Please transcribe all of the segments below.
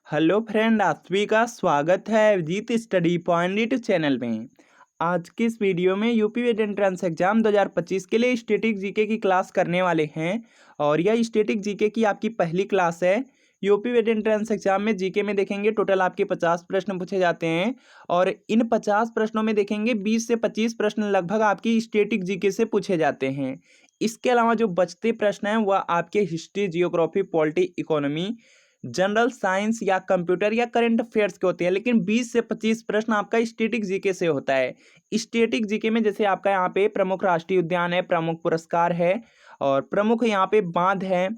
Hello friend, आप सभी का स्वागत है Abhijeet study point YouTube channel में। आज की इस वीडियो में यूपी वेट एंट्रेंस एग्जाम 2025 के लिए स्टैटिक जीके की क्लास करने वाले हैं। और यह स्टैटिक जीके की आपकी पहली क्लास है। यूपी वेट एंट्रेंस एग्जाम में जीके में देखेंगे टोटल आपके 50 प्रश्न पूछे जाते हैं। और इन 50 प्रश्नों में देखेंगे 20 से 25 प्रश्न लगभग आपकी स्टैटिक जीके से पूछे जाते हैं। इसके अलावा जो बचते प्रश्न हैं वह आपके history, geography, polity, economy, general science या कंप्यूटर या करंट अफेयर्स के होते हैं। लेकिन 20 से 25 प्रश्न आपका स्टैटिक जीके से होता है। स्टैटिक जीके में जैसे आपका यहाँ पे प्रमुख राष्ट्रीय उद्यान है, प्रमुख पुरस्कार है, और प्रमुख यहाँ पे बांध है,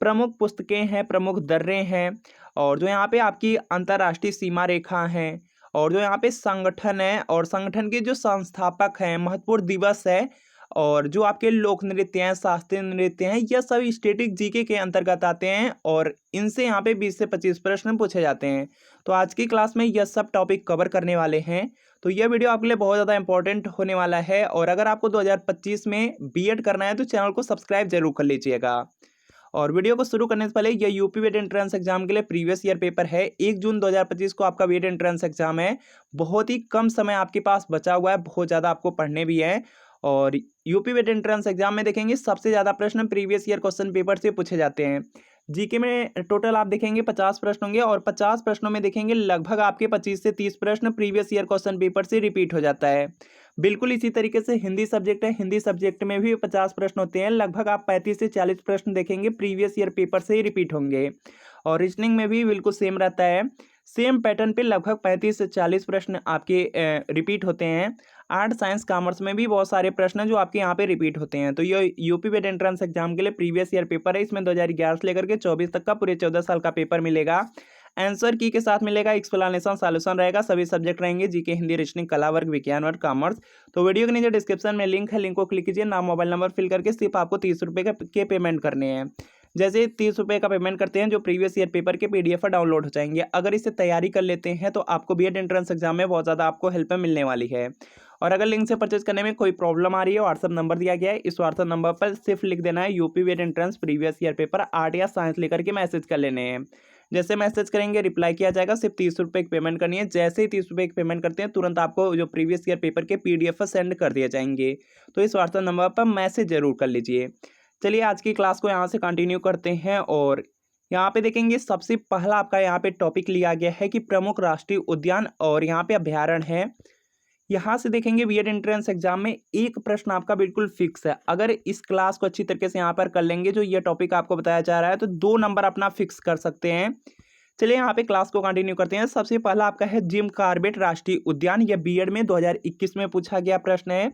प्रमुख पुस्तकें हैं, प्रमुख दर्रे हैं, और जो यहाँ पे आपकी अंतर्राष्ट्रीय सीमा रेखा है, और जो यहाँ पे संगठन है और संगठन के जो संस्थापक हैं, महत्वपूर्ण दिवस है, और जो आपके लोक नृत्य हैं, शास्त्रीय नृत्य हैं, यह सब स्टैटिक जीके के अंतर्गत आते हैं। और इनसे यहाँ पे 20 से 25 प्रश्न पूछे जाते हैं। तो आज की क्लास में यह सब टॉपिक कवर करने वाले हैं। तो यह वीडियो आपके लिए बहुत ज़्यादा इंपॉर्टेंट होने वाला है। और अगर आपको 2025 में बीएड करना है तो चैनल को सब्सक्राइब जरूर कर लीजिएगा। और वीडियो को शुरू करने से पहले यह यूपी वेट एंट्रेंस एग्जाम के लिए प्रीवियस ईयर पेपर है। 1 जून 2025 को आपका वेट एंट्रेंस एग्जाम है। बहुत ही कम समय आपके पास बचा हुआ है, बहुत ज़्यादा आपको पढ़ने भी है। और यूपी वेट एंट्रेंस एग्जाम में देखेंगे सबसे ज़्यादा प्रश्न प्रीवियस ईयर क्वेश्चन पेपर से पूछे जाते हैं। जीके में टोटल आप देखेंगे 50 प्रश्न होंगे, और 50 प्रश्नों में देखेंगे लगभग आपके 25 से 30 प्रश्न प्रीवियस ईयर क्वेश्चन पेपर से रिपीट हो जाता है। बिल्कुल इसी तरीके से हिंदी सब्जेक्ट है, हिंदी सब्जेक्ट में भी 50 प्रश्न होते हैं। लगभग आप 35 से 40 प्रश्न देखेंगे प्रीवियस ईयर पेपर से ही रिपीट होंगे। और रीजनिंग में भी बिल्कुल सेम रहता है। सेम पैटर्न पे लगभग 35 से 40 प्रश्न आपके रिपीट होते हैं। आर्ट, साइंस, कॉमर्स में भी बहुत सारे प्रश्न जो आपके यहाँ पे रिपीट होते हैं। तो ये यूपी वेट एंट्रेंस एग्जाम के लिए प्रीवियस ईयर पेपर है। इसमें 2011 से लेकर के 24 तक का पूरे 14 साल का पेपर मिलेगा। आंसर की के साथ मिलेगा, एक्सप्लेनेशन, सॉल्यूशन रहेगा, सभी सब्जेक्ट रहेंगे, जीके, हिंदी, रीजनिंग, कला वर्ग, विज्ञान और कॉमर्स। तो वीडियो के नीचे डिस्क्रिप्शन में लिंक है, लिंक को क्लिक कीजिए, नाम, मोबाइल नंबर फिल करके सिर्फ आपको 30 रुपये के पेमेंट करने हैं। जैसे 30 रुपये का पेमेंट करते हैं, जो प्रीवियस ईयर पेपर के पीडीएफ डाउनलोड हो जाएंगे। अगर इससे तैयारी कर लेते हैं तो आपको बीएड एंट्रेंस एग्जाम में बहुत ज़्यादा आपको हेल्प मिलने वाली है। और अगर लिंक से परचेज करने में कोई प्रॉब्लम आ रही है, व्हाट्सअप नंबर दिया गया है, इस व्हाट्सअप नंबर पर सिर्फ लिख देना है UP VET entrance previous year paper art या साइंस लेकर के मैसेज कर लेने हैं। जैसे मैसेज करेंगे रिप्लाई किया जाएगा। सिर्फ 30 रुपये की पेमेंट करनी है। जैसे ही 30 रुपये की पेमेंट करते हैं तुरंत आपको जो प्रीवियस ईयर पेपर के पीडीएफ सेंड कर दिए जाएंगे। तो इस व्हाट्सएप नंबर पर मैसेज जरूर कर लीजिए। चलिए आज की क्लास को यहाँ से कंटिन्यू करते हैं। और यहाँ पे देखेंगे सबसे पहला आपका यहाँ पे टॉपिक लिया गया है कि प्रमुख राष्ट्रीय उद्यान और यहाँ पे अभ्यारण्य है। यहाँ से देखेंगे बीएड एंट्रेंस एग्जाम में एक प्रश्न आपका बिल्कुल फिक्स है। अगर इस क्लास को अच्छी तरीके से यहाँ पर कर लेंगे, जो ये टॉपिक आपको बताया जा रहा है, तो 2 नंबर अपना फिक्स कर सकते हैं। चलिए यहाँ पे क्लास को कंटिन्यू करते हैं। सबसे पहला आपका है जिम कॉर्बेट राष्ट्रीय उद्यान। यह बीएड में 2021 में पूछा गया प्रश्न है।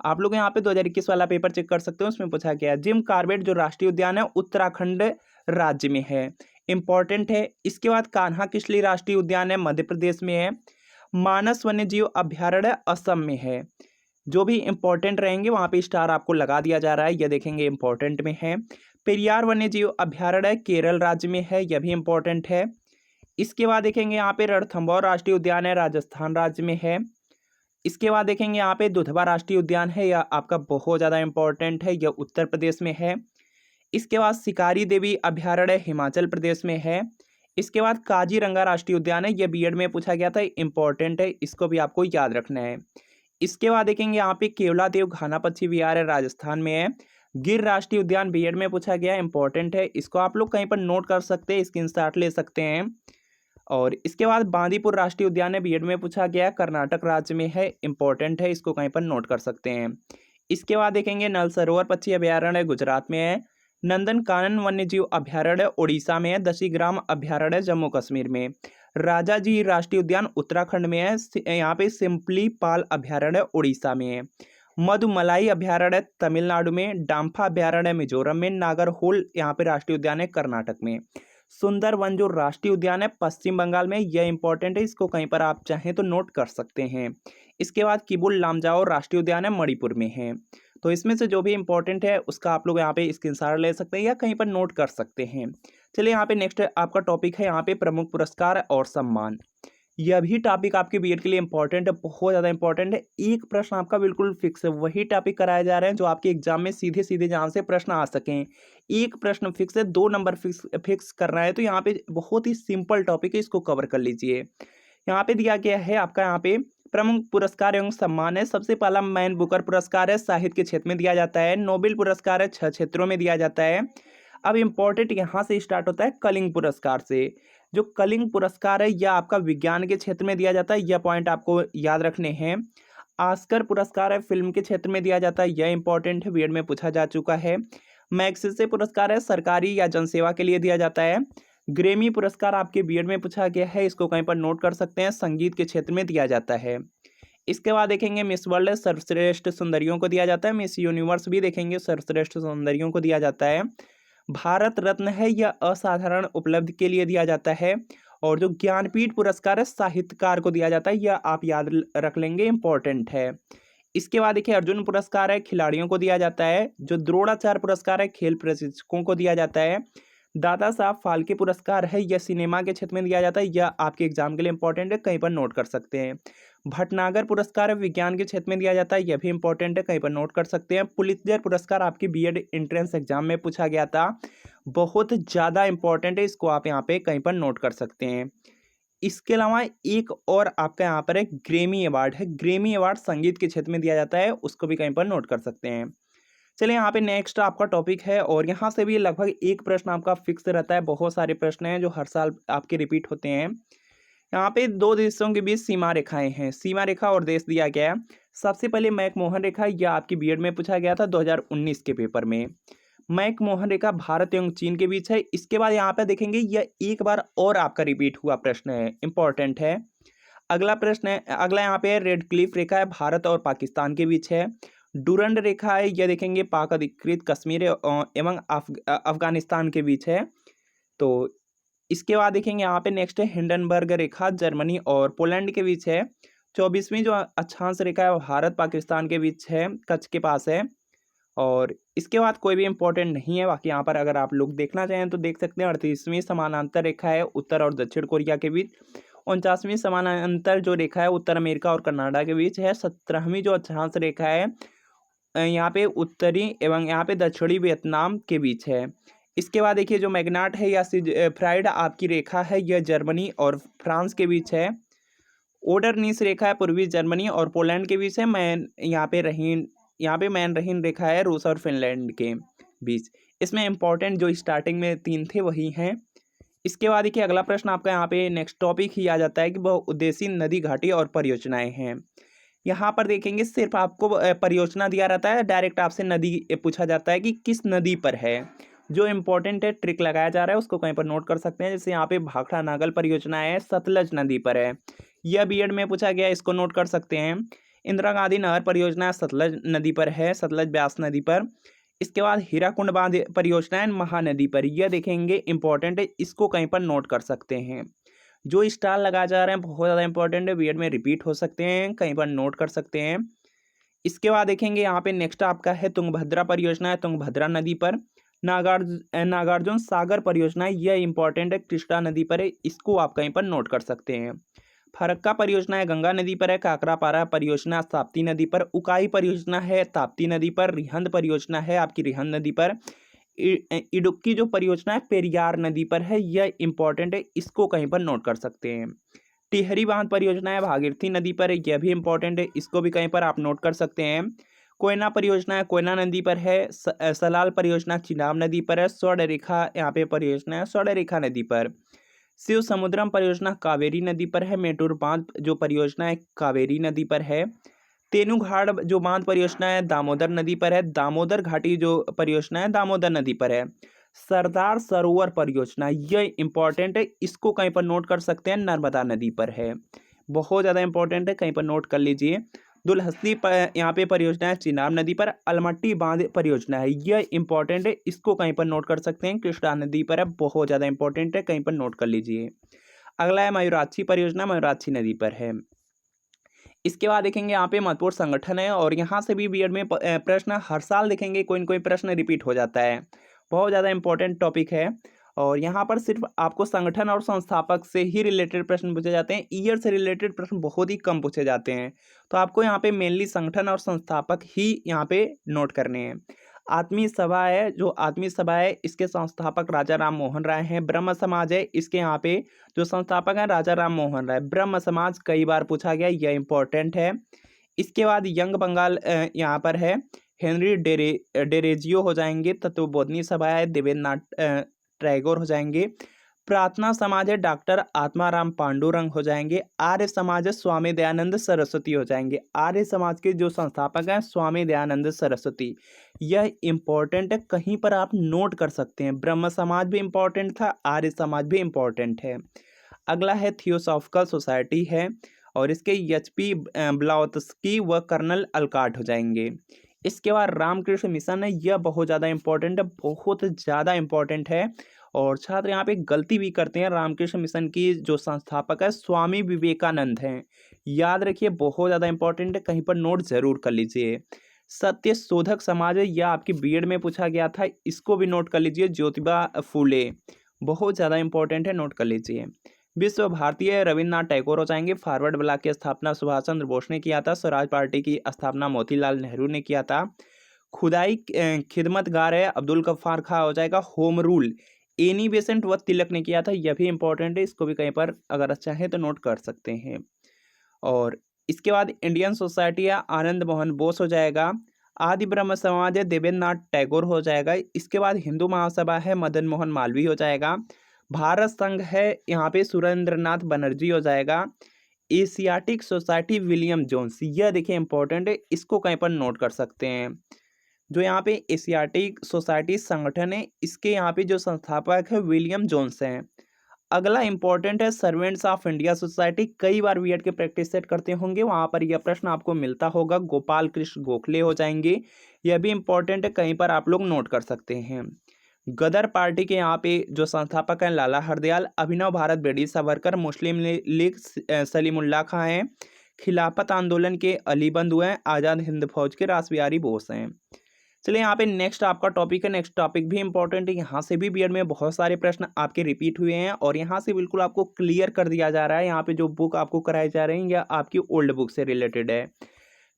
आप लोग यहाँ पे 2021 वाला पेपर चेक कर सकते हो, उसमें पूछा गया है। जिम कॉर्बेट जो राष्ट्रीय उद्यान है उत्तराखंड राज्य में है, इंपॉर्टेंट है। इसके बाद कान्हा किसली राष्ट्रीय उद्यान है, मध्य प्रदेश में है। मानस वन्य जीव अभ्यारण्य असम में है। जो भी इंपॉर्टेंट रहेंगे वहाँ पे स्टार आपको लगा दिया जा रहा है, यह देखेंगे इंपॉर्टेंट में है। पेरियार वन्य जीव अभ्यारण्य केरल राज्य में है, यह भी इंपॉर्टेंट है। इसके बाद देखेंगे यहाँ पे रणथंभौर राष्ट्रीय उद्यान है, राजस्थान राज्य में है। इसके बाद देखेंगे यहाँ पे दुधवा राष्ट्रीय उद्यान है, यह आपका बहुत ज़्यादा इंपॉर्टेंट है, यह उत्तर प्रदेश में है। इसके बाद शिकारी देवी अभ्यारण्य हिमाचल प्रदेश में है। इसके बाद काजीरंगा राष्ट्रीय उद्यान है, यह बीएड में पूछा गया था, इंपॉर्टेंट है, इसको भी आपको याद रखना है। इसके बाद देखेंगे यहाँ पे केवला देव घाना पक्षी विहार है, राजस्थान में है। गिर राष्ट्रीय उद्यान बीएड में पूछा गया, इंपॉर्टेंट है, इसको आप लोग कहीं पर नोट कर सकते हैं, स्क्रीनशॉट ले सकते हैं। और इसके बाद बांदीपुर राष्ट्रीय उद्यान है, बीएड में पूछा गया, कर्नाटक राज्य में है, इंपॉर्टेंट है, इसको कहीं पर नोट कर सकते हैं। इसके बाद देखेंगे नल सरोवर पक्षी अभ्यारण्य गुजरात में है। नंदन कानन वन्यजीव अभ्यारण्य उड़ीसा में है। दशीग्राम अभ्यारण्य जम्मू कश्मीर में। राजा जी राष्ट्रीय उद्यान उत्तराखंड में है। यहाँ पे सिंपली पाल अभ्यारण्य उड़ीसा में है। मधुमलाई अभ्यारण्य तमिलनाडु में। डाम्फा अभ्यारण्य मिजोरम में। नागरहोल यहाँ पे राष्ट्रीय उद्यान है, कर्नाटक में। सुंदरवन जो राष्ट्रीय उद्यान है पश्चिम बंगाल में, यह इंपॉर्टेंट है, इसको कहीं पर आप चाहें तो नोट कर सकते हैं। इसके बाद किबुल लामजाओ राष्ट्रीय उद्यान है, मणिपुर में है। तो इसमें से जो भी इंपॉर्टेंट है उसका आप लोग यहाँ पे स्क्रीनशॉट ले सकते हैं या कहीं पर नोट कर सकते हैं। चलिए यहाँ पे नेक्स्ट आपका टॉपिक है यहाँ पे प्रमुख पुरस्कार और सम्मान। यह भी टॉपिक आपके बीएड के लिए इंपॉर्टेंट है, बहुत ज़्यादा इंपॉर्टेंट है। एक प्रश्न आपका बिल्कुल फिक्स है, वही टॉपिक कराए जा रहे हैं जो आपके एग्जाम में सीधे सीधे जहाँ से प्रश्न आ सकें। एक प्रश्न फिक्स है, 2 नंबर फिक्स फिक्स करना है, तो यहाँ पे बहुत ही सिंपल टॉपिक है, इसको कवर कर लीजिए। यहाँ पे दिया गया है आपका, यहाँ पे प्रमुख पुरस्कार एवं सम्मान है। सबसे पहला मैन बुकर पुरस्कार है, साहित्य के क्षेत्र में दिया जाता है। नोबेल पुरस्कार है, 6 क्षेत्रों में दिया जाता है। अब इम्पोर्टेंट यहाँ से स्टार्ट होता है कलिंग पुरस्कार से। जो कलिंग पुरस्कार है यह आपका विज्ञान के क्षेत्र में दिया जाता है, यह पॉइंट आपको याद रखने हैं। ऑस्कर पुरस्कार है, फिल्म के क्षेत्र में दिया जाता है, यह इंपॉर्टेंट है, बीएड में पूछा जा चुका है। मैग्सेसे पुरस्कार है, सरकारी या जनसेवा के लिए दिया जाता है। ग्रेमी पुरस्कार आपके बीएड में पूछा गया है, इसको कहीं पर नोट कर सकते हैं, संगीत के क्षेत्र में दिया जाता है। इसके बाद देखेंगे मिस वर्ल्ड सर्वश्रेष्ठ सुंदरियों को दिया जाता है। मिस यूनिवर्स भी देखेंगे, सर्वश्रेष्ठ सुंदरियों को दिया जाता है। भारत रत्न है, यह असाधारण उपलब्धि के लिए दिया जाता है। और जो ज्ञानपीठ पुरस्कार है, साहित्यकार को दिया जाता है, यह आप याद रख लेंगे, इंपॉर्टेंट है। इसके बाद देखिए अर्जुन पुरस्कार है, खिलाड़ियों को दिया जाता है। जो द्रोणाचार्य पुरस्कार है, खेल प्रशिक्षकों को दिया जाता है। दादा साहब फाल्के पुरस्कार है, यह सिनेमा के क्षेत्र में दिया जाता है, यह आपके एग्जाम के लिए इंपॉर्टेंट है, कहीं पर नोट कर सकते हैं। भटनागर पुरस्कार है, विज्ञान के क्षेत्र में दिया जाता है, यह भी इंपॉर्टेंट है, कहीं पर नोट कर सकते हैं। पुलित्जर पुरस्कार आपकी बीएड एंट्रेंस एग्जाम में पूछा गया था, बहुत ज़्यादा इंपॉर्टेंट है, इसको आप यहाँ पे कहीं पर नोट कर सकते हैं। इसके अलावा एक और आपका यहाँ पर एक ग्रेमी अवार्ड है, ग्रेमी अवार्ड संगीत के क्षेत्र में दिया जाता है, उसको भी कहीं पर नोट कर सकते हैं। चलिए यहाँ पे नेक्स्ट आपका टॉपिक है, और यहाँ से भी लगभग एक प्रश्न आपका फिक्स रहता है, बहुत सारे प्रश्न हैं जो हर साल आपके रिपीट होते हैं। यहाँ पे 2 देशों के बीच सीमा रेखाएं हैं, सीमा रेखा और देश दिया गया है। सबसे पहले मैकमोहन रेखा, यह आपकी बीएड में पूछा गया था 2019 के पेपर में। मैकमोहन रेखा भारत एवं चीन के बीच है। इसके बाद यहाँ पे देखेंगे यह एक बार और आपका रिपीट हुआ प्रश्न है, इंपॉर्टेंट है। अगला प्रश्न है, अगला यहाँ पे रेड क्लिफ रेखा है, भारत और पाकिस्तान के बीच है। डूरंड रेखा है, यह देखेंगे पाक अधिकृत कश्मीर एवं अफगानिस्तान के बीच है। तो इसके बाद देखेंगे यहाँ पे नेक्स्ट है हिंडनबर्ग रेखा, जर्मनी और पोलैंड के बीच है। 24वीं जो अक्षांश रेखा है भारत पाकिस्तान के बीच है, कच्छ के पास है। और इसके बाद कोई भी इंपॉर्टेंट नहीं है, बाकी यहाँ पर अगर आप लोग देखना चाहें तो देख सकते हैं। 38वीं समानांतर रेखा है उत्तर और दक्षिण कोरिया के बीच। 49वीं समानांतर जो रेखा है उत्तर अमेरिका और कनाडा के बीच है। 17वीं जो अक्षांश रेखा है यहाँ पे उत्तरी एवं यहाँ पे दक्षिणी वियतनाम के बीच है। इसके बाद देखिए जो मैग्नाट है या फ्राइड आपकी रेखा है, यह जर्मनी और फ्रांस के बीच है। ओडरनीस रेखा है पूर्वी जर्मनी और पोलैंड के बीच है। मैन यहाँ पे मैन रहीन रेखा है रूस और फिनलैंड के बीच। इसमें इंपॉर्टेंट जो स्टार्टिंग में 3 थे वही हैं। इसके बाद देखिए अगला प्रश्न आपका यहाँ पे नेक्स्ट टॉपिक ही आ जाता है कि बहुउद्देशीय नदी घाटी और परियोजनाएं हैं। यहाँ पर देखेंगे सिर्फ आपको परियोजना दिया रहता है, डायरेक्ट आपसे नदी पूछा जाता है कि किस नदी पर है। जो इंपॉर्टेंट है ट्रिक लगाया जा रहा है उसको कहीं पर नोट कर सकते हैं। जैसे यहाँ पे भाखड़ा नागल परियोजना है, सतलज नदी पर है, यह बीएड में पूछा गया, इसको नोट कर सकते हैं। इंदिरा गांधी नहर परियोजना सतलज नदी पर है, सतलज ब्यास नदी पर। इसके बाद हीराकुंड बांध परियोजना है महानदी पर, यह देखेंगे इंपॉर्टेंट है, इसको कहीं पर नोट कर सकते हैं। जो स्टार लगाए जा रहे हैं बहुत ज़्यादा इंपॉर्टेंट है, बीएड में रिपीट हो सकते हैं, कहीं पर नोट कर सकते हैं। इसके बाद देखेंगे यहाँ पे नेक्स्ट आपका है तुंगभद्रा परियोजना है, तुंगभद्रा नदी पर। नागार्जुन सागर परियोजना है, यह इंपॉर्टेंट है, कृष्णा नदी पर है, इसको आप कहीं पर नोट कर सकते हैं। फरक्का परियोजना है गंगा नदी पर है। काकरापारा परियोजना ताप्ती नदी पर। उकाई परियोजना है ताप्ती नदी पर। रिहंद परियोजना है आपकी रिहंद नदी पर। इडुक्की जो परियोजना है पेरियार नदी पर है, यह इंपॉर्टेंट है, इसको कहीं पर नोट कर सकते हैं। टिहरी बांध परियोजना है भागीरथी नदी पर है, यह भी इंपॉर्टेंट है, इसको भी कहीं पर आप नोट कर सकते हैं। कोयना परियोजना है कोयना नदी पर है। सलाल परियोजना चिनाब नदी पर है। स्वर्ण रेखा यहाँ पे परियोजना है स्वर्ण रेखा नदी पर। शिव समुद्रम परियोजना कावेरी नदी पर है। मेटूर बांध जो परियोजना है कावेरी नदी पर है। तेनुघाट जो बांध परियोजना है दामोदर नदी पर है। दामोदर घाटी जो परियोजना है दामोदर नदी पर है। सरदार सरोवर परियोजना यह इंपॉर्टेंट है, इसको कहीं पर नोट कर सकते हैं, नर्मदा नदी पर है, बहुत ज़्यादा इंपॉर्टेंट है, कहीं पर नोट कर लीजिए। दुलहस्ती यहाँ पे परियोजना है चिनाब नदी पर। अलमट्टी बांध परियोजना है, यह इंपॉर्टेंट है, इसको कहीं पर नोट कर सकते हैं, कृष्णा नदी पर है, बहुत ज़्यादा इंपॉर्टेंट है, कहीं पर नोट कर लीजिए। अगला है मयूराक्षी परियोजना, मयूराक्षी नदी पर है। इसके बाद देखेंगे यहाँ पे महत्वपूर्ण संगठन है, और यहाँ से भी बीएड में प्रश्न हर साल देखेंगे कोई न कोई प्रश्न रिपीट हो जाता है, बहुत ज़्यादा इंपॉर्टेंट टॉपिक है। और यहाँ पर सिर्फ आपको संगठन और संस्थापक से ही रिलेटेड प्रश्न पूछे जाते हैं, ईयर से रिलेटेड प्रश्न बहुत ही कम पूछे जाते हैं। तो आपको यहाँ पे मेनली संगठन और संस्थापक ही यहाँ पे नोट करने हैं। आत्मीय सभा है, जो आत्मीय सभा है इसके संस्थापक राजा राम मोहन राय हैं। ब्रह्म समाज है, इसके यहाँ पे जो संस्थापक हैं राजा राम मोहन राय। ब्रह्म समाज कई बार पूछा गया, यह इंपॉर्टेंट है। इसके बाद यंग बंगाल यहाँ पर है, हेनरी डेरेजियो हो जाएंगे। तत्वबोधिनी सभा है, देवेंद्रनाथ टैगोर हो जाएंगे। प्रार्थना समाज है, डॉक्टर आत्माराम पांडुरंग हो जाएंगे। आर्य समाज है, स्वामी दयानंद सरस्वती हो जाएंगे। आर्य समाज के जो संस्थापक हैं स्वामी दयानंद सरस्वती, यह इंपॉर्टेंट है, कहीं पर आप नोट कर सकते हैं। ब्रह्म समाज भी इंपॉर्टेंट था, आर्य समाज भी इंपॉर्टेंट है। अगला है थियोसॉफिकल सोसाइटी है, और इसके एचपी ब्लावत्स्की व कर्नल अलकाट हो जाएंगे। इसके बाद रामकृष्ण मिशन है, यह बहुत ज़्यादा इंपॉर्टेंट है, बहुत ज़्यादा इंपॉर्टेंट है। और छात्र यहाँ पे गलती भी करते हैं, रामकृष्ण मिशन की जो संस्थापक है स्वामी विवेकानंद हैं। याद रखिए, बहुत ज़्यादा इंपॉर्टेंट है, कहीं पर नोट जरूर कर लीजिए। सत्य शोधक समाज है, यह आपकी बीएड में पूछा गया था, इसको भी नोट कर लीजिए। ज्योतिबा फूले, बहुत ज़्यादा इंपॉर्टेंट है, नोट कर लीजिए। विश्व भारतीय रविन्द्रनाथ टैगोर हो जाएंगे। फॉरवर्ड ब्लॉक की स्थापना सुभाष चंद्र बोस ने किया था। स्वराज पार्टी की स्थापना मोतीलाल नेहरू ने किया था। खुदाई खिदमतगार है, अब्दुल गफ्फार खां हो जाएगा। होम रूल एनी बेसेंट व तिलक ने किया था, यह भी इंपॉर्टेंट है, इसको भी कहीं पर अगर अच्छा है तो नोट कर सकते हैं। और इसके बाद इंडियन सोसाइटी है, आनंद मोहन बोस हो जाएगा। आदि ब्रह्म समाज है, देवेंद्रनाथ टैगोर हो जाएगा। इसके बाद हिंदू महासभा है, मदन मोहन मालवीय हो जाएगा। भारत संघ है, यहाँ पे सुरेंद्रनाथ बनर्जी हो जाएगा। एशियाटिक सोसाइटी विलियम जोन्स, यह देखिए इंपॉर्टेंट है, इसको कहीं पर नोट कर सकते हैं। जो यहाँ पे एशियाटिक सोसाइटी संगठन है, इसके यहाँ पे जो संस्थापक है विलियम जोन्स हैं। अगला इंपॉर्टेंट है सर्वेंट्स ऑफ इंडिया सोसाइटी, कई बार बीएड के प्रैक्टिस सेट करते होंगे, वहां पर यह प्रश्न आपको मिलता होगा। गोपाल कृष्ण गोखले हो जाएंगे, यह भी इंपॉर्टेंट है, कहीं पर आप लोग नोट कर सकते हैं। गदर पार्टी के यहाँ पे जो संस्थापक हैं लाला हरदयाल। अभिनव भारत ब्रिटिश सावरकर। मुस्लिम लीग सलीमुल्लाह खां हैं। खिलाफत आंदोलन के अली बंधु हैं। आज़ाद हिंद फौज के रासबिहारी बोस हैं। चलिए यहाँ पे नेक्स्ट आपका टॉपिक है, नेक्स्ट टॉपिक भी इंपॉर्टेंट है, यहाँ से भी बीएड में बहुत सारे प्रश्न आपके रिपीट हुए हैं, और यहाँ से बिल्कुल आपको क्लियर कर दिया जा रहा है। यहाँ पे जो बुक आपको कराई जा रही है या आपकी ओल्ड बुक से रिलेटेड है।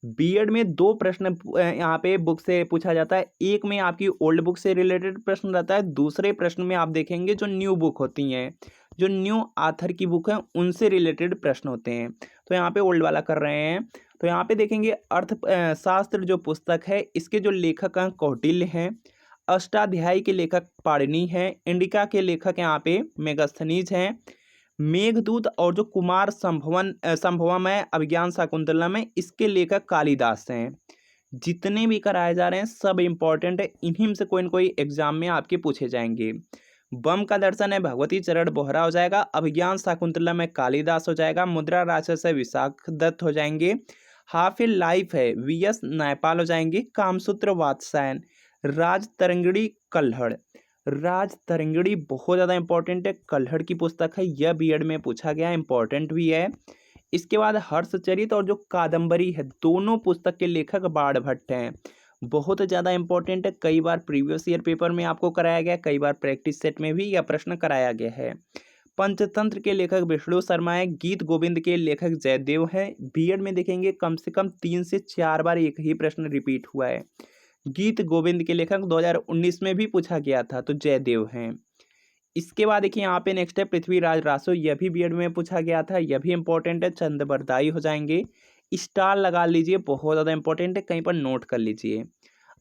बीएड में दो प्रश्न यहाँ पे बुक से पूछा जाता है, एक में आपकी ओल्ड बुक से रिलेटेड प्रश्न रहता है, दूसरे प्रश्न में आप देखेंगे जो न्यू बुक होती हैं, जो न्यू ऑथर की बुक है उनसे रिलेटेड प्रश्न होते हैं। तो यहाँ पे ओल्ड वाला कर रहे हैं। तो यहाँ पे देखेंगे अर्थशास्त्र जो पुस्तक है, इसके जो लेखक हैं कौटिल्य हैं। अष्टाध्यायी के लेखक पाणिनि हैं। इंडिका के लेखक यहाँ पे मेगास्थनीज हैं। मेघदूत और जो कुमार संभवम है अभिज्ञान शाकुंतलम में, इसके लेखक कालिदास हैं। जितने भी कराए जा रहे हैं सब इंपॉर्टेंट है, इन्हीं में से कोई न कोई एग्जाम में आपके पूछे जाएंगे। बम का दर्शन है भगवती चरण बोहरा हो जाएगा। अभिज्ञान शाकुंतलम में कालिदास हो जाएगा। मुद्रा राक्षस है विशाख दत्त हो जाएंगे। हाफ ए लाइफ है वीएस नायपाल हो जाएंगे। कामसूत्र वात्सायन। राज तरंगिणी कल्हड़, राज तरंगिणी बहुत ज़्यादा इंपॉर्टेंट है, कल्हड़ की पुस्तक है, यह बीएड में पूछा गया, इंपॉर्टेंट भी है। इसके बाद हर्षचरित और जो कादंबरी है, दोनों पुस्तक के लेखक बाण भट्ट हैं, बहुत ज़्यादा इंपॉर्टेंट है, कई बार प्रीवियस ईयर पेपर में आपको कराया गया, कई बार प्रैक्टिस सेट में भी यह प्रश्न कराया गया है। पंचतंत्र के लेखक विष्णु शर्मा है। गीत गोविंद के लेखक जयदेव हैं। बीएड में देखेंगे कम से कम 3 से 4 बार एक ही प्रश्न रिपीट हुआ है। गीत गोविंद के लेखक 2019 में भी पूछा गया था, तो जयदेव हैं। इसके बाद देखिए यहाँ पे नेक्स्ट है पृथ्वीराज रासो, यह भी बीएड में पूछा गया था, यह भी इंपॉर्टेंट है। चंद्रबरदाई हो जाएंगे। स्टार लगा लीजिए, बहुत ज़्यादा इंपॉर्टेंट है, कहीं पर नोट कर लीजिए।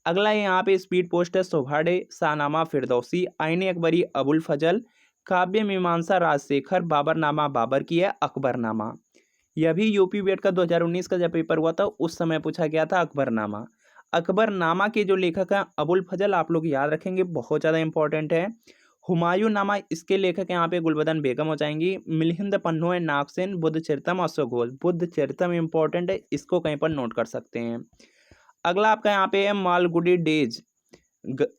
अगला यहाँ पे स्पीड पोस्ट है सोभाडे, शाहनामा फिरदौसी, आईने अकबरी अबुल फजल, काव्य मीमांसा राजशेखर, बाबरनामा बाबर की है, अकबरनामा। यह भी यूपी बीएड का 2019 का जब पेपर हुआ था उस समय पूछा गया था अकबरनामा। अकबरनामा के जो लेखक हैं अबुल फजल, आप लोग याद रखेंगे, बहुत ज़्यादा इंपॉर्टेंट है। हुमायूं नामा, इसके लेखक यहाँ पे गुलबदन बेगम हो जाएंगी। मिलिंद पन्नो है नागसेन। बुद्ध चरितम अशोक घोष, बुद्ध चरितम इंपॉर्टेंट है, इसको कहीं पर नोट कर सकते हैं। अगला आपका यहाँ पे है मालगुडी डेज,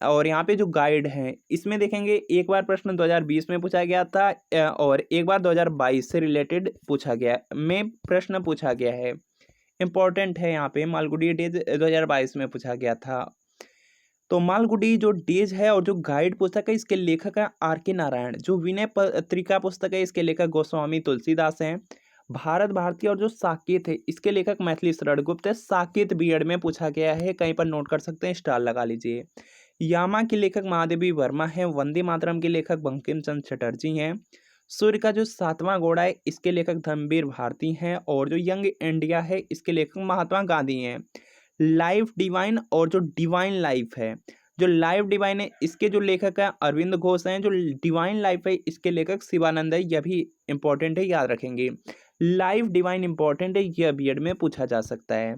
और यहाँ पे जो गाइड है इसमें देखेंगे एक बार प्रश्न 2020 में पूछा गया था, और एक बार 2022 से रिलेटेड पूछा गया में प्रश्न पूछा गया है, इंपॉर्टेंट है। यहाँ पे मालगुडी डेज 2022 में पूछा गया था। तो मालगुडी जो डेज है और जो गाइड पुस्तक है इसके लेखक हैं R.K. नारायण। जो विनय पत्रिका पुस्तक है इसके लेखक गोस्वामी तुलसीदास हैं। भारत भारती और जो साकेत है इसके लेखक मैथिली शरण गुप्त है। साकेत बीएड में पूछा गया है, कहीं पर नोट कर सकते हैं, स्टार लगा लीजिए। यामा के लेखक महादेवी वर्मा है। वंदे मातरम के लेखक बंकिम चंद्र चटर्जी हैं। सूर्य का जो 7वां घोड़ा है इसके लेखक धर्मवीर भारती हैं। और जो यंग इंडिया है इसके लेखक महात्मा गांधी हैं। लाइफ डिवाइन और जो डिवाइन लाइफ है, जो लाइफ डिवाइन है इसके जो लेखक हैं अरविंद घोष हैं। जो डिवाइन लाइफ है इसके लेखक शिवानंद है। यह भी इंपॉर्टेंट है, याद रखेंगे। लाइफ डिवाइन इंपॉर्टेंट है, यह बीएड में पूछा जा सकता है।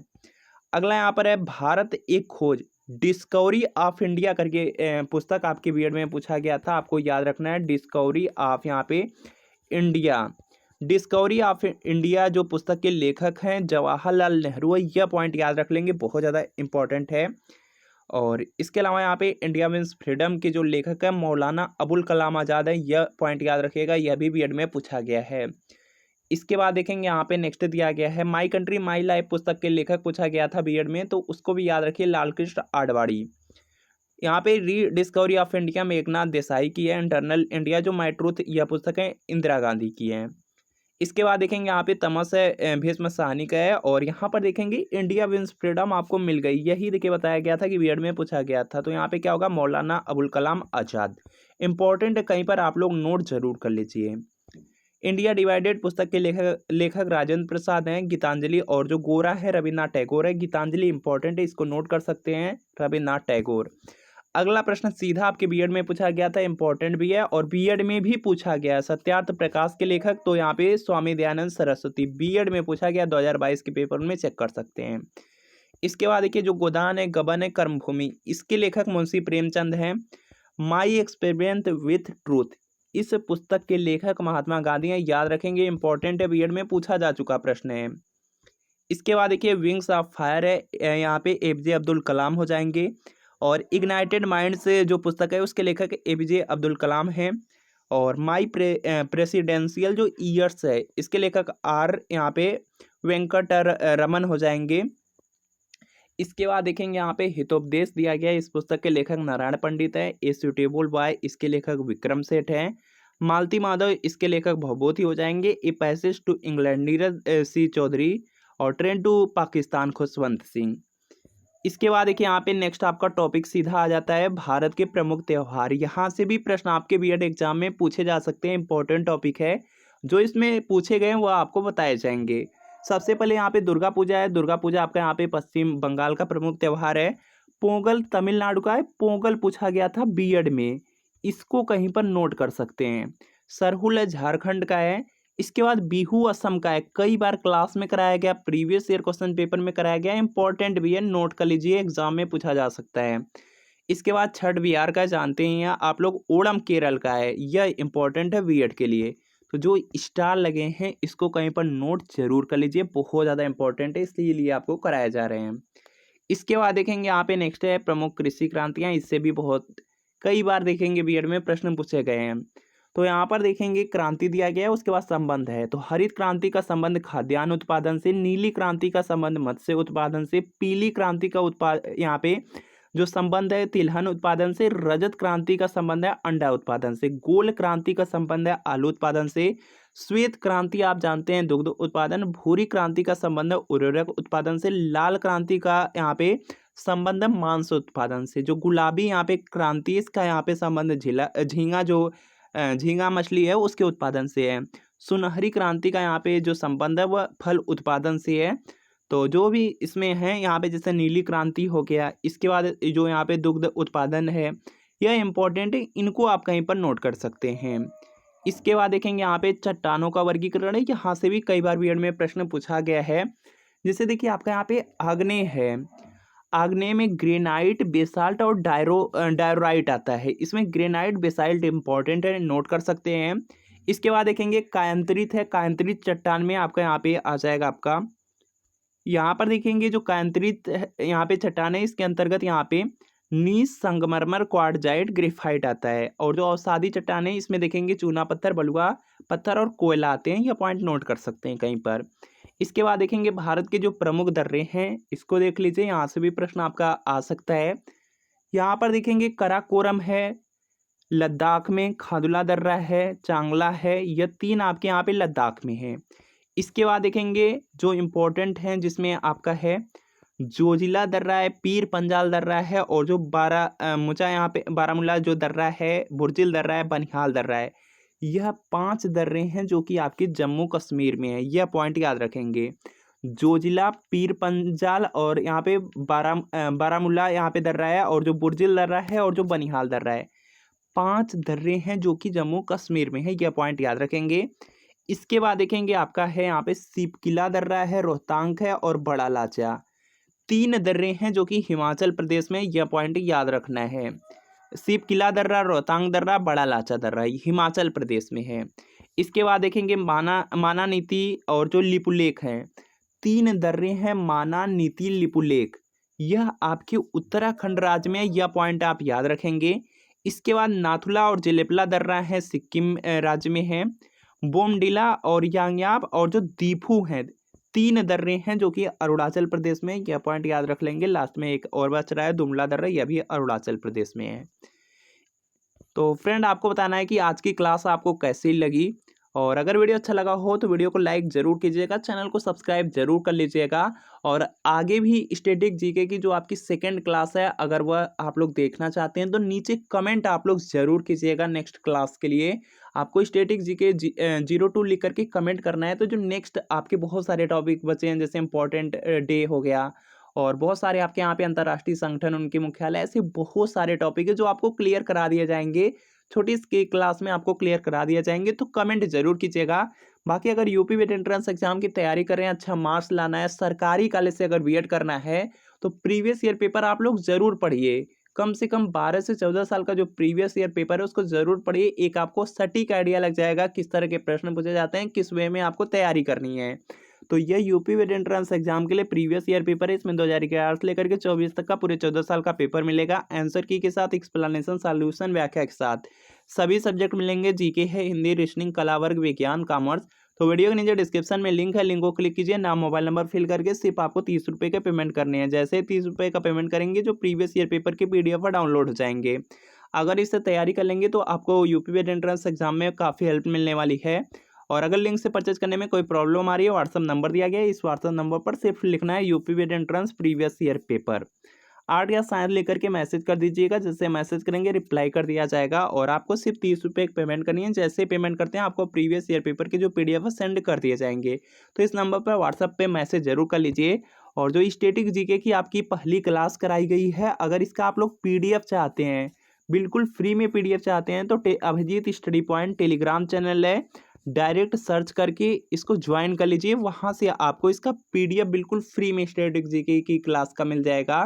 अगला यहाँ पर है भारत एक खोज, डिस्कवरी ऑफ इंडिया करके पुस्तक आपके बीएड में पूछा गया था। आपको याद रखना है डिस्कवरी ऑफ यहाँ पे इंडिया। डिस्कवरी ऑफ इंडिया जो पुस्तक के लेखक हैं जवाहरलाल नेहरू है। यह पॉइंट याद रख लेंगे, बहुत ज़्यादा इंपॉर्टेंट है। और इसके अलावा यहाँ पे इंडिया मीन्स फ्रीडम के जो लेखक हैं मौलाना अबुल कलाम आज़ाद है। यह पॉइंट याद रखिएगा, यह भी बीएड में पूछा गया है। इसके बाद देखेंगे यहाँ पे नेक्स्ट दिया गया है माई कंट्री माई लाइफ पुस्तक के लेखक पूछा गया था बीएड में, तो उसको भी याद रखिए, लालकृष्ण आडवाणी। यहाँ पे री discovery of India Meghnath Desai की है। इंटरनल इंडिया जो माई ट्रूथ यह पुस्तक है इंदिरा गांधी की है। इसके बाद देखेंगे यहाँ पे तमस है भीष्म साहनी का है। और यहाँ पर देखेंगे इंडिया विंस फ्रीडम आपको मिल गई, यही देखिए बताया गया था कि बीएड में पूछा गया था। तो यहाँ पे क्या होगा, मौलाना अबुल कलाम आजाद। इंपॉर्टेंट है, कहीं पर आप लोग नोट जरूर कर लीजिए। इंडिया डिवाइडेड पुस्तक के लेखक राजेंद्र प्रसाद हैं। गीतांजलि और जो गोरा है रविन्द्रनाथ टैगोर है। गीतांजलि इंपॉर्टेंट है, इसको नोट कर सकते हैं, रविन्द्रनाथ टैगोर। अगला प्रश्न सीधा आपके बीएड में पूछा गया था, इंपॉर्टेंट भी है और बीएड में भी पूछा गया। सत्यार्थ प्रकाश के लेखक, तो यहाँ पे स्वामी दयानंद सरस्वती। बीएड में पूछा गया 2022 के पेपर में, चेक कर सकते हैं। इसके बाद देखिए जो गोदान है गबन है कर्मभूमि, इसके लेखक मुंशी प्रेमचंद हैं। माई एक्सपेरिमेंट विथ ट्रूथ, इस पुस्तक के लेखक महात्मा गांधी हैं। याद रखेंगे, इंपॉर्टेंट है, बीएड में पूछा जा चुका प्रश्न है। इसके बाद देखिए विंग्स ऑफ फायर है, यहाँ पे एपीजे अब्दुल कलाम हो जाएंगे। और इग्नाइटेड माइंड्स जो पुस्तक है उसके लेखक एपीजे अब्दुल कलाम हैं। और माई प्रेसिडेंशियल जो ईयर्स है इसके लेखक आर यहाँ पे वेंकट रमन हो जाएंगे। इसके बाद देखेंगे यहाँ पे हितोपदेश दिया गया है। इस पुस्तक के लेखक नारायण पंडित है। ए सुटेबल बॉय इसके लेखक विक्रम सेठ हैं। मालती माधव इसके लेखक भवभूति हो जाएंगे। A passage to England Neeraj C Chaudhuri. और ट्रेन टू पाकिस्तान खुशवंत सिंह। इसके बाद देखिए यहाँ पे नेक्स्ट आपका टॉपिक सीधा आ जाता है भारत के प्रमुख त्यौहार। यहाँ से भी प्रश्न आपके बीएड एग्जाम में पूछे जा सकते हैं, इंपॉर्टेंट टॉपिक है। जो इसमें पूछे गए हैं वो आपको बताए जाएंगे। सबसे पहले यहाँ पे दुर्गा पूजा है। दुर्गा पूजा आपका यहाँ पे पश्चिम बंगाल का प्रमुख त्यौहार है। पोंगल तमिलनाडु का है। पोंगल पूछा गया था बीएड में, इसको कहीं पर नोट कर सकते हैं। सरहुल झारखंड का है। इसके बाद बिहू असम का है, कई बार क्लास में कराया गया, प्रीवियस ईयर क्वेश्चन पेपर में कराया गया, इंपॉर्टेंट भी है, नोट कर लीजिए, एग्जाम में पूछा जा सकता है। इसके बाद छठ बिहार का जानते हैं आप लोग। ओणम केरल का है, यह इंपॉर्टेंट है बीएड के लिए। तो जो स्टार लगे हैं इसको कहीं पर नोट जरूर कर लीजिए, बहुत ज़्यादा इंपॉर्टेंट है, इसलिए लिए आपको कराए जा रहे हैं। इसके बाद देखेंगे यहाँ पे नेक्स्ट है प्रमुख कृषि क्रांतियाँ। इससे भी बहुत कई बार देखेंगे बीएड में प्रश्न पूछे गए हैं। तो यहाँ पर देखेंगे क्रांति दिया गया है, उसके बाद संबंध है। तो हरित क्रांति का संबंध खाद्यान्न उत्पादन से, नीली क्रांति का संबंध मत्स्य उत्पादन से, पीली क्रांति का यहाँ पे जो संबंध है तिलहन उत्पादन से, रजत क्रांति का संबंध है अंडा उत्पादन से, गोल क्रांति का संबंध है आलू उत्पादन से, श्वेत क्रांति आप जानते हैं दुग्ध उत्पादन, भूरी क्रांति का संबंध है उर्वरक उत्पादन से, लाल क्रांति का यहाँ पे संबंध है मांस उत्पादन से, जो गुलाबी यहाँ पे क्रांति इसका यहाँ पे संबंध झींगा जो झींगा मछली है उसके उत्पादन से है। सुनहरी क्रांति का यहाँ पे जो संबंध है वह फल उत्पादन से है। तो जो भी इसमें है यहाँ पे जैसे नीली क्रांति हो गया। इसके बाद जो यहाँ पे दुग्ध उत्पादन है यह इंपॉर्टेंट है, इनको आप कहीं पर नोट कर सकते हैं। इसके बाद देखेंगे यहाँ पे चट्टानों का वर्गीकरण है। यहाँ से भी कई बार बीएड में प्रश्न पूछा गया है। जैसे देखिए आपका यहाँ पे आग्नेय है, आग्नेय में ग्रेनाइट, बेसाल्ट और डायरोराइट आता है। इसमें ग्रेनाइट बेसाल्ट इंपॉर्टेंट है, नोट कर सकते हैं। इसके बाद देखेंगे कायांतरित है। कायांतरित चट्टान में आपका यहाँ पे आ जाएगा आपका, यहाँ पर देखेंगे जो कायांतरित यहाँ पे चट्टान है इसके अंतर्गत यहाँ पे नीस, संगमरमर, क्वार्टजाइट, ग्रेफाइट आता है। और जो अवसादी चट्टान है इसमें देखेंगे चूना पत्थर, बलुआ पत्थर और कोयला आते हैं। यह पॉइंट नोट कर सकते हैं कहीं पर। इसके बाद देखेंगे भारत के जो प्रमुख दर्रे हैं इसको देख लीजिए, यहाँ से भी प्रश्न आपका आ सकता है। यहाँ पर देखेंगे कराकोरम है, लद्दाख में खादुला दर्रा है, चांगला है, यह 3 आपके यहाँ पे लद्दाख में है। इसके बाद देखेंगे जो इम्पोर्टेंट हैं जिसमें आपका है जोजिला दर्रा है, पीर पंजाल दर्रा है, और जो मुचा यहाँ पे बारामूला जो दर्रा है, बुर्जिल दर्रा है, बनिहाल दर्रा है। यह 5 दर्रे हैं जो कि आपके जम्मू कश्मीर में है। यह पॉइंट याद रखेंगे। जोजिला, पीर पंजाल और यहाँ पे बारामूला यहाँ पे दर्रा है, और जो बुर्जिल दर्रा है और जो बनिहाल दर्रा है। 5 दर्रे हैं जो कि जम्मू कश्मीर में है। यह पॉइंट याद रखेंगे। इसके बाद देखेंगे आपका है यहाँ पे सिपकिला दर्रा है, रोहतांग है और बड़ा लाचा। 3 दर्रे हैं जो कि हिमाचल प्रदेश में। यह पॉइंट याद रखना है। सिपकिला दर्रा, रोहतांग दर्रा, बड़ा लाचा दर्रा हिमाचल प्रदेश में है। इसके बाद देखेंगे मानानीती और जो लिपुलेख हैं। 3 दर्रे हैं, मानानीती, लिपुलेख। यह आपके उत्तराखंड राज्य में है। यह पॉइंट आप याद रखेंगे। इसके बाद नाथुला और जेलेपला दर्रा है, सिक्किम राज्य में है। बोमडिला और यांगयाप और जो दीफू हैं, 3 दर्रे हैं जो कि अरुणाचल प्रदेश में। यह पॉइंट याद रख लेंगे। लास्ट में एक और बच रहा है दुमला दर्रा, यह भी अरुणाचल प्रदेश में है। तो फ्रेंड आपको बताना है कि आज की क्लास आपको कैसी लगी, और अगर वीडियो अच्छा लगा हो तो वीडियो को लाइक जरूर कीजिएगा, चैनल को सब्सक्राइब जरूर कर लीजिएगा। और आगे भी स्टैटिक जीके की जो आपकी सेकंड क्लास है, अगर वह आप लोग देखना चाहते हैं तो नीचे कमेंट आप लोग जरूर कीजिएगा। नेक्स्ट क्लास के लिए आपको स्टैटिक जीके 02 लिख करके कमेंट करना है। तो जो नेक्स्ट आपके बहुत सारे टॉपिक बचे हैं, जैसे इंपॉर्टेंट डे हो गया, और बहुत सारे आपके यहाँ पे अंतर्राष्ट्रीय संगठन, उनके मुख्यालय, ऐसे बहुत सारे टॉपिक है जो आपको क्लियर करा दिए जाएंगे। छोटी सी क्लास में आपको क्लियर करा दिया जाएंगे। तो कमेंट जरूर कीजिएगा। बाकी अगर यूपी वेट एंट्रेंस एग्जाम की तैयारी कर रहे हैं, अच्छा मार्क्स लाना है, सरकारी कॉलेज से अगर बीएड करना है, तो प्रीवियस ईयर पेपर आप लोग जरूर पढ़िए। कम से कम 12 से 14 साल का जो प्रीवियस ईयर पेपर है उसको जरूर पढ़िए। एक आपको सटीक आइडिया लग जाएगा किस तरह के प्रश्न पूछे जाते हैं, किस वे में आपको तैयारी करनी है। तो यह यूपी वेट एंट्रेंस एग्जाम के लिए प्रीवियस ईयर पेपर है। इसमें 2011 से लेकर के 24 तक का पूरे 14 साल का पेपर मिलेगा। आंसर की के साथ एक्सप्लेनेशन, सॉल्यूशन, व्याख्या के साथ सभी सब्जेक्ट मिलेंगे। जीके है, हिंदी, रीजनिंग, कला वर्ग, विज्ञान, कॉमर्स। तो वीडियो के नीचे डिस्क्रिप्शन में लिंक है, लिंक को क्लिक कीजिए, नाम मोबाइल नंबर फिल करके सिर्फ आपको 30 रुपये के पेमेंट करने हैं। जैसे 30 रुपये का पेमेंट करेंगे, जो प्रीवियस ईयर पेपर के PDF डाउनलोड हो जाएंगे। अगर इससे तैयारी कर लेंगे तो आपको यूपी वेट एंट्रेंस एग्जाम में काफ़ी हेल्प मिलने वाली है। और अगर लिंक से परचेज करने में कोई प्रॉब्लम आ रही है, व्हाट्सअप नंबर दिया गया है, इस व्हाट्सअप नंबर पर सिर्फ लिखना है UP VET entrance previous year paper. Art या साइंस लेकर के मैसेज कर दीजिएगा। जैसे मैसेज करेंगे रिप्लाई कर दिया जाएगा, और आपको सिर्फ 30 रुपये पेमेंट करनी है। जैसे पेमेंट करते हैं आपको प्रीवियस ईयर पेपर के जो PDF है सेंड कर दिए जाएंगे। तो इस नंबर पर व्हाट्सअप पे मैसेज जरूर कर लीजिए। और जो स्टैटिक जीके की आपकी पहली क्लास कराई गई है, अगर इसका आप लोग PDF चाहते हैं, बिल्कुल फ्री में PDF चाहते हैं, तो Abhijeet study point Telegram channel है, डायरेक्ट सर्च करके इसको ज्वाइन कर लीजिए। वहाँ से आपको इसका PDF बिल्कुल फ्री में स्टैटिक जीके की क्लास का मिल जाएगा।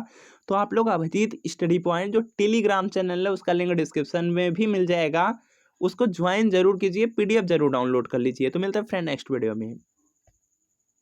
तो आप लोग अभिजीत स्टडी पॉइंट जो टेलीग्राम चैनल है, उसका लिंक डिस्क्रिप्शन में भी मिल जाएगा, उसको ज्वाइन जरूर कीजिए, PDF जरूर डाउनलोड कर लीजिए। तो मिलता है फ्रेंड नेक्स्ट वीडियो में।